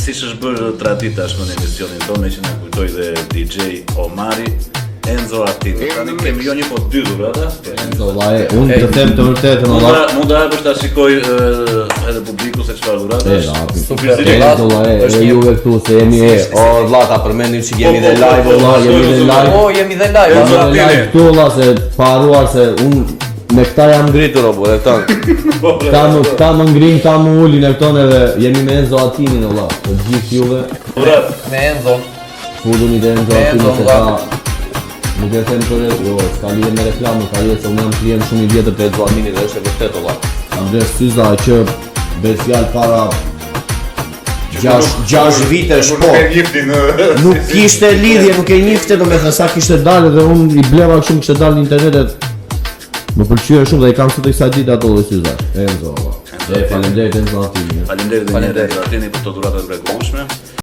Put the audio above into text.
siç është bërë traditë tashmë në emisionin tonë që na kujtoi dhe DJ Omari, Enzo Artini. Tani kemi jo një po dy dhurata. Enzo, vllai, unë të them të vërtetën, valla. Mund të hapësh ta shikoj edhe publiku se çfarë dhurata është. Enzo, vllai, juve këtu se jemi O vlla, ta përmendim që jemi dhe live, valla, jemi dhe live. O, jemi dhe live. Jemi dhe live këtu, valla, se pa haruar se unë me këta jam Ngritur o bure, këta. Këta më ngrin, këta më ulin e këton edhe jemi me Enzo Atinin, valla. Të gjithë juve. Me Enzo. Fulluni dhe Enzo Atinin se ta... Nuk e them për jo, s'ka lidhje me reklamë, ka lidhje se unë jam klient shumë i vjetër të Enzo Atinin dhe është e vërtet o valla. Andres Syza që besial para 6 vitesh po. Nuk kishte lidhje, nuk e njifte domethënë sa kishte dalë dhe unë i bleva shumë kishte dalë në internetet. Më pëlqyer shumë dhe i kam sot kësaj ditë ato dhe Syza. Enzo. Faleminderit Enzo Atini. Faleminderit Enzo Atini për këto dhurata të mrekullueshme.